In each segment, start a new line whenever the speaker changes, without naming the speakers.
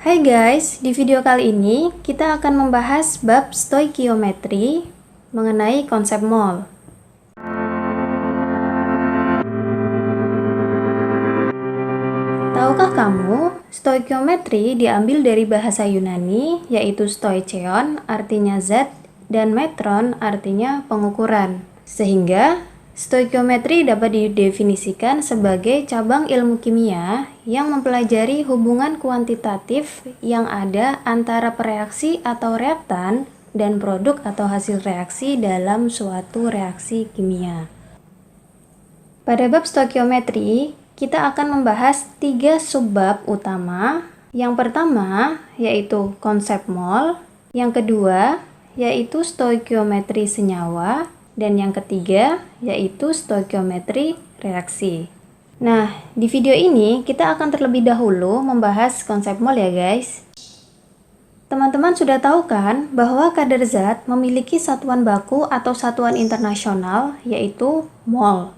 Hai guys, di video kali ini kita akan membahas bab stoikiometri mengenai konsep mol. Tahukah kamu, stoikiometri diambil dari bahasa Yunani yaitu stoicheon artinya zat dan metron artinya pengukuran. Sehingga stoikiometri dapat didefinisikan sebagai cabang ilmu kimia yang mempelajari hubungan kuantitatif yang ada antara pereaksi atau reaktan dan produk atau hasil reaksi dalam suatu reaksi kimia. Pada bab stoikiometri, kita akan membahas 3 subbab utama. Yang pertama yaitu konsep mol, yang kedua yaitu stoikiometri senyawa, dan yang ketiga yaitu stoikiometri reaksi. Nah, di video ini kita akan terlebih dahulu membahas konsep mol ya guys. Teman-teman sudah tahu kan bahwa kadar zat memiliki satuan baku atau satuan internasional yaitu mol.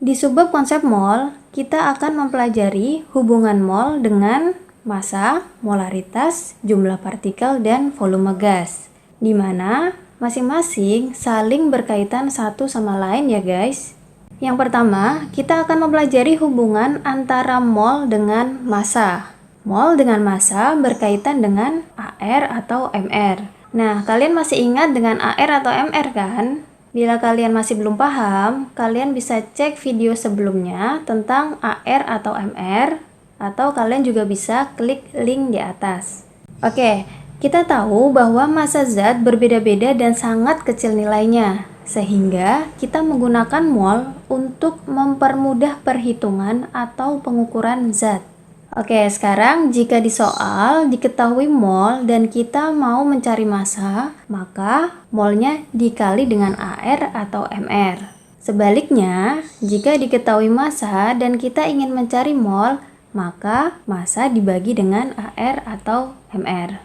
Di subbab konsep mol, kita akan mempelajari hubungan mol dengan massa, molaritas, jumlah partikel, dan volume gas, di mana masing-masing saling berkaitan satu sama lain ya guys. Yang pertama, kita akan mempelajari hubungan antara mol dengan massa. Mol dengan massa berkaitan dengan AR atau MR. Nah, kalian masih ingat dengan AR atau MR kan? Bila kalian masih belum paham, kalian bisa cek video sebelumnya tentang AR atau MR, atau kalian juga bisa klik link di atas. Oke, kita tahu bahwa massa zat berbeda-beda dan sangat kecil nilainya, sehingga kita menggunakan mol untuk mempermudah perhitungan atau pengukuran zat. Oke, sekarang jika di soal diketahui mol dan kita mau mencari massa, maka molnya dikali dengan AR atau MR. Sebaliknya, jika diketahui massa dan kita ingin mencari mol, maka massa dibagi dengan AR atau MR.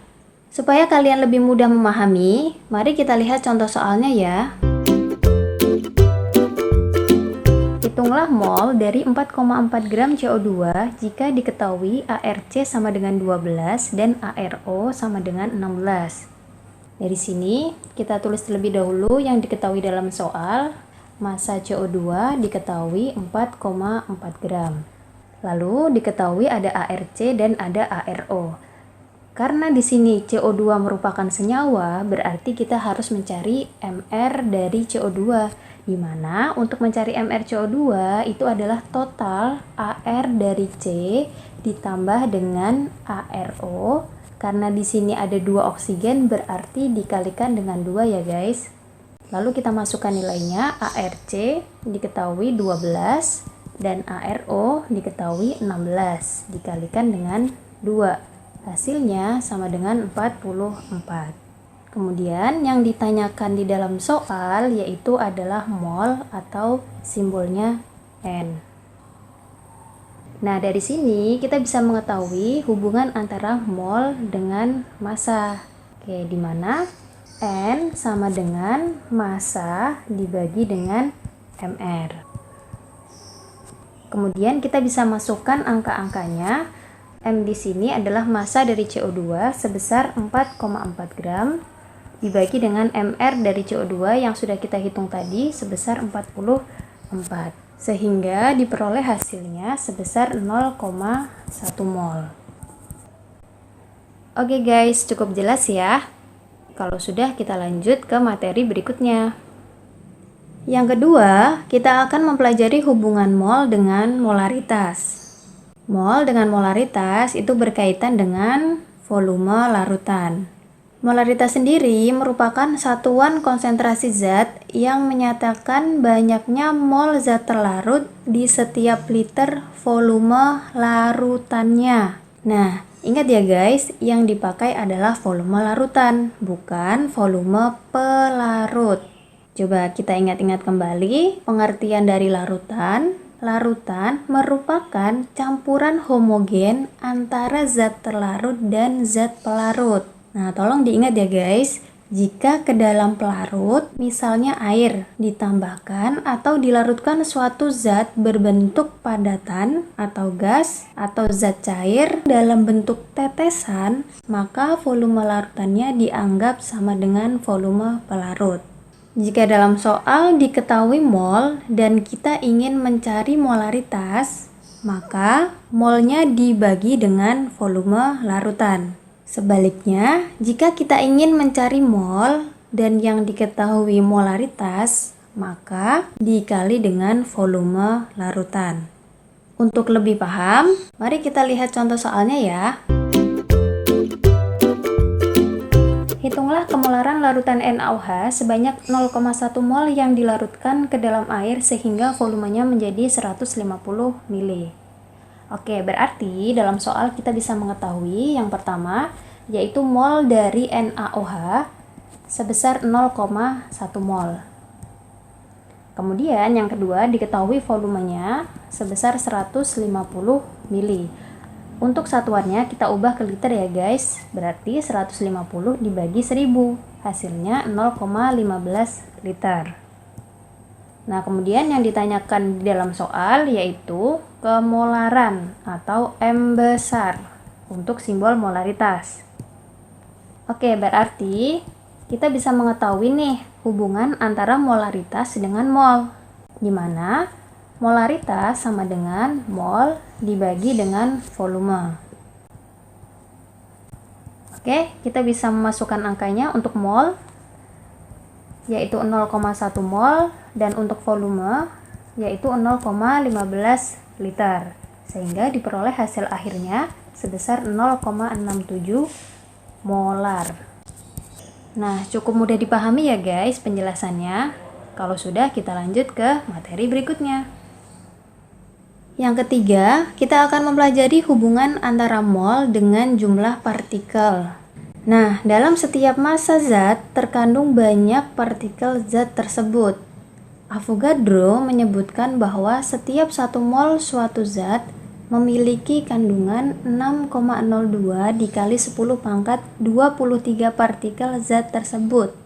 Supaya kalian lebih mudah memahami, mari kita lihat contoh soalnya ya. Hitunglah mol dari 4,4 gram CO2 jika diketahui ARC sama dengan 12 dan ARO sama dengan 16. Dari sini, kita tulis terlebih dahulu yang diketahui dalam soal. Massa CO2 diketahui 4,4 gram. Lalu diketahui ada ARC dan ada ARO. Karena di sini CO2 merupakan senyawa, berarti kita harus mencari MR dari CO2. Di mana untuk mencari MrCO2 itu adalah total AR dari C ditambah dengan ARO. Karena di sini ada 2 oksigen berarti dikalikan dengan 2 ya guys. Lalu kita masukkan nilainya. ARC diketahui 12 dan ARO diketahui 16 dikalikan dengan 2. Hasilnya sama dengan 44. Kemudian yang ditanyakan di dalam soal yaitu adalah mol atau simbolnya N. Nah, dari sini kita bisa mengetahui hubungan antara mol dengan massa. Oke, di mana N sama dengan massa dibagi dengan MR. Kemudian kita bisa masukkan angka-angkanya. M di sini adalah massa dari CO2 sebesar 4,4 gram. Dibagi dengan MR dari CO2 yang sudah kita hitung tadi sebesar 44. Sehingga diperoleh hasilnya sebesar 0,1 mol. Oke guys, cukup jelas ya. Kalau sudah, kita lanjut ke materi berikutnya. Yang kedua, kita akan mempelajari hubungan mol dengan molaritas. Mol dengan molaritas itu berkaitan dengan volume larutan. Molaritas sendiri merupakan satuan konsentrasi zat yang menyatakan banyaknya mol zat terlarut di setiap liter volume larutannya. Nah, ingat ya guys, yang dipakai adalah volume larutan, bukan volume pelarut. Coba kita ingat-ingat kembali pengertian dari larutan. Larutan merupakan campuran homogen antara zat terlarut dan zat pelarut. Nah, tolong diingat ya guys, jika ke dalam pelarut, misalnya air, ditambahkan atau dilarutkan suatu zat berbentuk padatan atau gas atau zat cair dalam bentuk tetesan, maka volume larutannya dianggap sama dengan volume pelarut. Jika dalam soal diketahui mol dan kita ingin mencari molaritas, maka molnya dibagi dengan volume larutan. Sebaliknya, jika kita ingin mencari mol dan yang diketahui molaritas, maka dikali dengan volume larutan. Untuk lebih paham, mari kita lihat contoh soalnya ya. Hitunglah kemolaran larutan NaOH sebanyak 0,1 mol yang dilarutkan ke dalam air sehingga volumenya menjadi 150 ml. Oke, berarti dalam soal kita bisa mengetahui yang pertama yaitu mol dari NaOH sebesar 0,1 mol. Kemudian yang kedua diketahui volumenya sebesar 150 ml. Untuk satuannya kita ubah ke liter ya guys. Berarti 150 dibagi 1000, hasilnya 0,15 liter. Nah, kemudian yang ditanyakan di dalam soal yaitu kemolaran atau M besar untuk simbol molaritas. Oke, berarti kita bisa mengetahui nih hubungan antara molaritas dengan mol, di mana molaritas sama dengan mol dibagi dengan volume. Oke, kita bisa memasukkan angkanya untuk mol yaitu 0,1 mol dan untuk volume yaitu 0,15 liter, sehingga diperoleh hasil akhirnya sebesar 0,67 molar. Nah, cukup mudah dipahami ya guys penjelasannya. Kalau sudah, kita lanjut ke materi berikutnya. Yang ketiga, kita akan mempelajari hubungan antara mol dengan jumlah partikel. Nah, dalam setiap massa zat terkandung banyak partikel zat tersebut. Avogadro menyebutkan bahwa setiap 1 mol suatu zat memiliki kandungan 6,02 dikali 10 pangkat 23 partikel zat tersebut.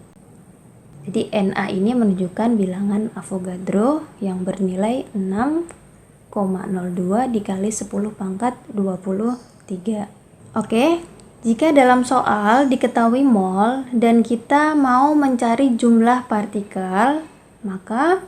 Jadi Na ini menunjukkan bilangan Avogadro yang bernilai 6,02 dikali 10 pangkat 23. Oke. Jika dalam soal diketahui mol dan kita mau mencari jumlah partikel, maka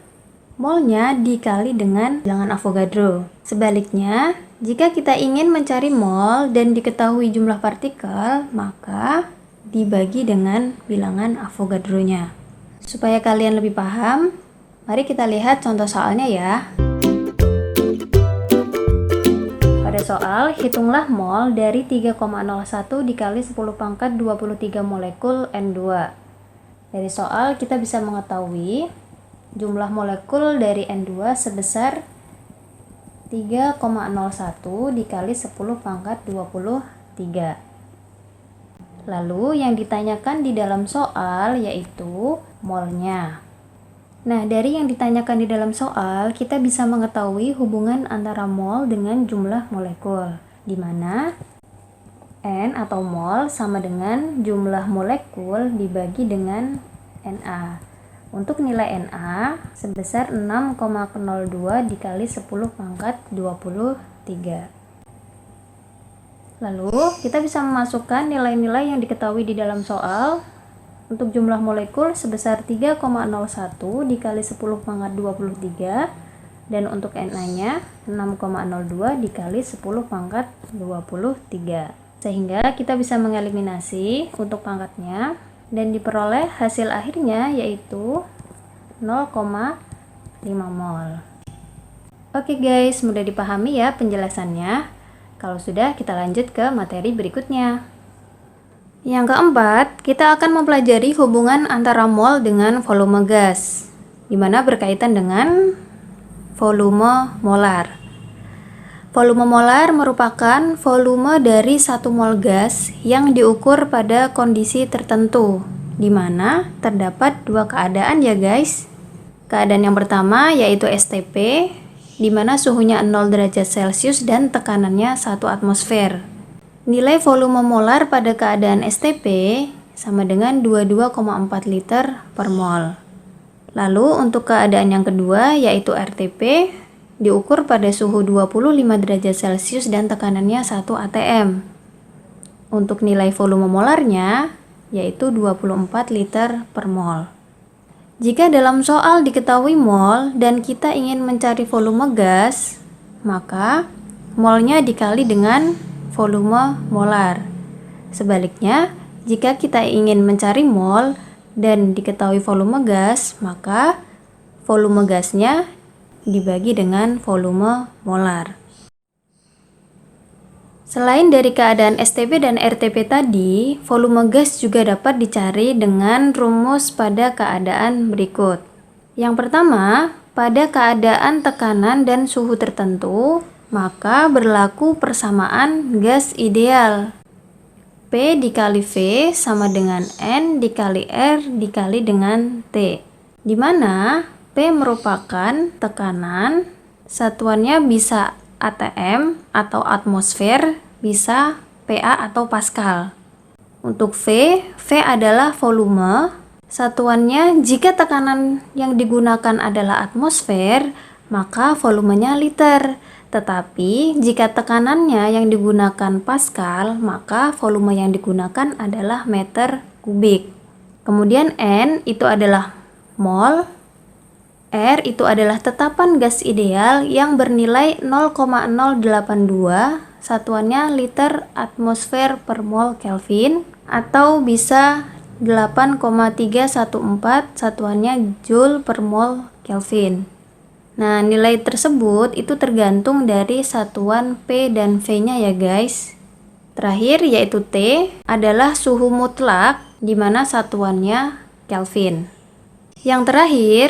molnya dikali dengan bilangan Avogadro. Sebaliknya, jika kita ingin mencari mol dan diketahui jumlah partikel, maka dibagi dengan bilangan Avogadro-nya. Supaya kalian lebih paham, mari kita lihat contoh soalnya ya. Pada soal, hitunglah mol dari 3,01 dikali 10 pangkat 23 molekul N2. Dari soal kita bisa mengetahui jumlah molekul dari N2 sebesar 3,01 dikali 10 pangkat 23. Lalu yang ditanyakan di dalam soal yaitu molnya. Nah, dari yang ditanyakan di dalam soal, kita bisa mengetahui hubungan antara mol dengan jumlah molekul, di mana N atau mol sama dengan jumlah molekul dibagi dengan Na. Untuk nilai Na sebesar 6,02 dikali 10 pangkat 23. Lalu, kita bisa memasukkan nilai-nilai yang diketahui di dalam soal. Untuk jumlah molekul sebesar 3,01 dikali 10 pangkat 23 dan untuk Na-nya 6,02 dikali 10 pangkat 23. Sehingga kita bisa mengeliminasi untuk pangkatnya dan diperoleh hasil akhirnya yaitu 0,5 mol. Oke guys, mudah dipahami ya penjelasannya. Kalau sudah, kita lanjut ke materi berikutnya. Yang keempat, kita akan mempelajari hubungan antara mol dengan volume gas, di mana berkaitan dengan volume molar. Volume molar merupakan volume dari 1 mol gas yang diukur pada kondisi tertentu, di mana terdapat 2 keadaan ya guys. Keadaan yang pertama yaitu STP, di mana suhunya 0 derajat Celcius dan tekanannya 1 atmosfer. Nilai volume molar pada keadaan STP sama dengan 22,4 liter per mol. Lalu untuk keadaan yang kedua yaitu RTP diukur pada suhu 25 derajat Celcius dan tekanannya 1 atm. Untuk nilai volume molarnya yaitu 24 liter per mol. Jika dalam soal diketahui mol dan kita ingin mencari volume gas, maka molnya dikali dengan volume molar. Sebaliknya, jika kita ingin mencari mol dan diketahui volume gas, maka volume gasnya dibagi dengan volume molar. Selain dari keadaan STP dan RTP tadi, volume gas juga dapat dicari dengan rumus pada keadaan berikut. Yang pertama, pada keadaan tekanan dan suhu tertentu, maka berlaku persamaan gas ideal. P dikali V sama dengan N dikali R dikali dengan T, di mana P merupakan tekanan, satuannya bisa atm atau atmosfer, bisa PA atau Pascal. Untuk V adalah volume, satuannya jika tekanan yang digunakan adalah atmosfer, maka volumenya liter. Tetapi jika tekanannya yang digunakan Pascal, maka volume yang digunakan adalah meter kubik. Kemudian N itu adalah mol, R itu adalah tetapan gas ideal yang bernilai 0,082, satuannya liter atmosfer per mol Kelvin, atau bisa 8,314, satuannya joule per mol Kelvin. Nah, nilai tersebut itu tergantung dari satuan P dan V-nya ya guys. Terakhir yaitu T adalah suhu mutlak di mana satuannya Kelvin. Yang terakhir,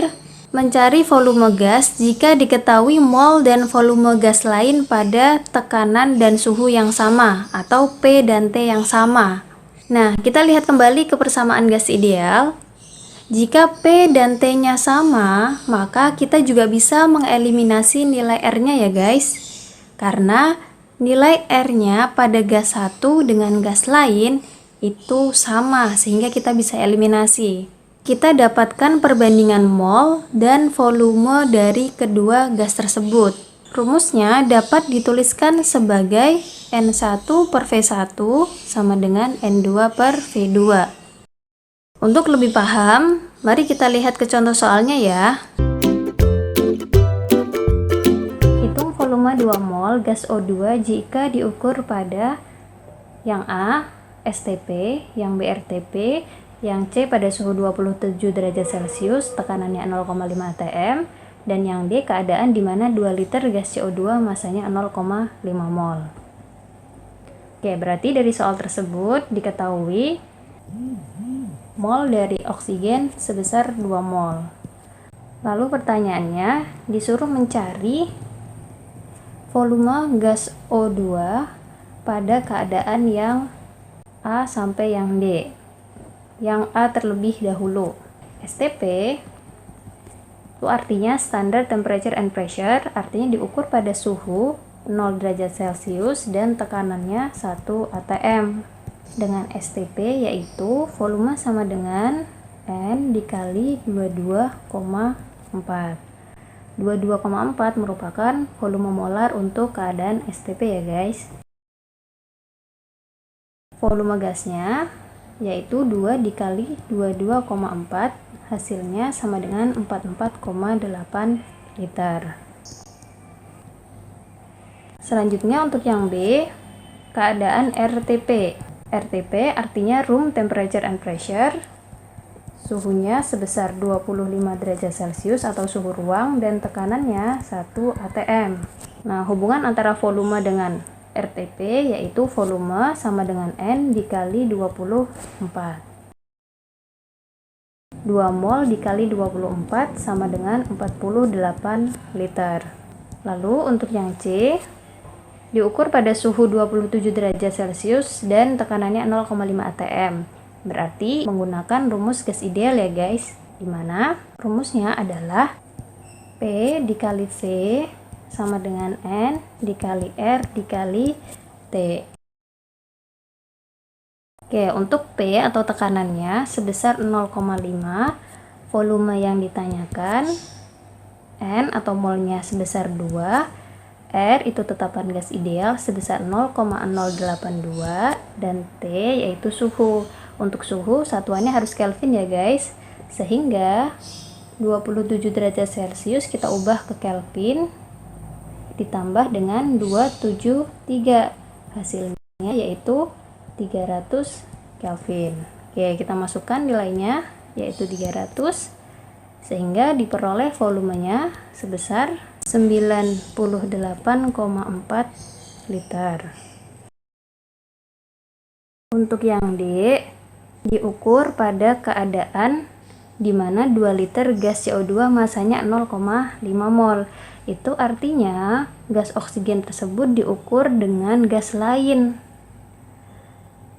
mencari volume gas jika diketahui mol dan volume gas lain pada tekanan dan suhu yang sama atau P dan T yang sama. Nah, kita lihat kembali ke persamaan gas ideal. Jika P dan T-nya sama, maka kita juga bisa mengeliminasi nilai R-nya ya guys. Karena nilai R-nya pada gas satu dengan gas lain itu sama, sehingga kita bisa eliminasi. Kita dapatkan perbandingan mol dan volume dari kedua gas tersebut. Rumusnya dapat dituliskan sebagai N1 per V1 sama dengan N2 per V2. Untuk lebih paham, mari kita lihat ke contoh soalnya ya. Hitung volume 2 mol gas O2 jika diukur pada yang A, STP, yang B, RTP, yang C pada suhu 27 derajat Celcius, tekanannya 0,5 atm, dan yang D keadaan di mana 2 liter gas CO2 masanya 0,5 mol. Oke, berarti dari soal tersebut diketahui mol dari oksigen sebesar 2 mol. Lalu pertanyaannya disuruh mencari volume gas O2 pada keadaan yang A sampai yang D. Yang A terlebih dahulu. STP itu artinya standard temperature and pressure, artinya diukur pada suhu 0 derajat Celcius dan tekanannya 1 atm. Dengan STP yaitu volume sama dengan N dikali 22,4. 22,4 merupakan volume molar untuk keadaan STP ya guys. Volume gasnya yaitu 2 dikali 22,4, hasilnya sama dengan 44,8 liter. Selanjutnya untuk yang B, keadaan RTP. RTP artinya room temperature and pressure, suhunya sebesar 25 derajat Celcius atau suhu ruang dan tekanannya 1 atm. Nah, hubungan antara volume dengan RTP yaitu volume sama dengan N dikali 24. 2 mol dikali 24 sama dengan 48 liter. Lalu untuk yang C, diukur pada suhu 27 derajat Celcius dan tekanannya 0,5 atm. Berarti menggunakan rumus gas ideal ya guys, dimana rumusnya adalah P dikali V sama dengan N dikali R dikali T. Oke, untuk P atau tekanannya sebesar 0,5, volume yang ditanyakan, N atau molnya sebesar 2, R itu tetapan gas ideal sebesar 0,082, dan T yaitu suhu. Untuk suhu satuannya harus Kelvin ya guys, sehingga 27 derajat Celcius kita ubah ke Kelvin ditambah dengan 273, hasilnya yaitu 300 Kelvin. Oke, kita masukkan nilainya yaitu 300, sehingga diperoleh volumenya sebesar 98,4 liter. Untuk yang D, diukur pada keadaan di mana 2 liter gas CO2 masanya 0,5 mol. Itu artinya gas oksigen tersebut diukur dengan gas lain.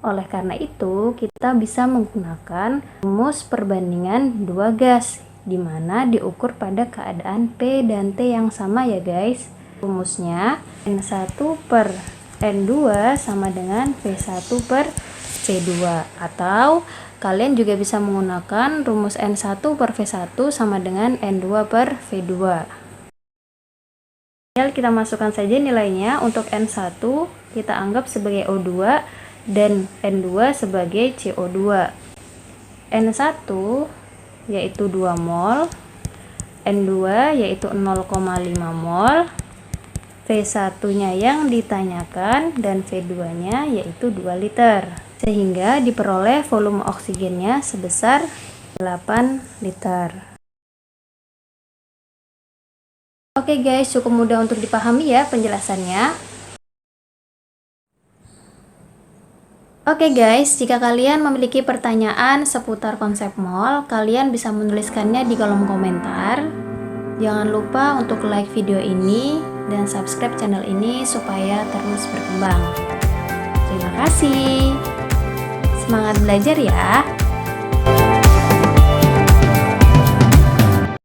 Oleh karena itu, kita bisa menggunakan rumus perbandingan dua gas, di mana diukur pada keadaan P dan T yang sama ya guys. Rumusnya N1 per N2 sama dengan V1 per V2. Atau kalian juga bisa menggunakan rumus N1 per V1 sama dengan N2 per V2. Kita masukkan saja nilainya. Untuk N1 kita anggap sebagai O2 dan N2 sebagai CO2. N1 yaitu 2 mol, N2 yaitu 0,5 mol, V1-nya yang ditanyakan, dan V2-nya yaitu 2 liter. Sehingga diperoleh volume oksigennya sebesar 8 liter. Oke guys, cukup mudah untuk dipahami ya penjelasannya. Oke guys, jika kalian memiliki pertanyaan seputar konsep mol, kalian bisa menuliskannya di kolom komentar. Jangan lupa untuk like video ini dan subscribe channel ini supaya terus berkembang. Terima kasih. Semangat belajar ya!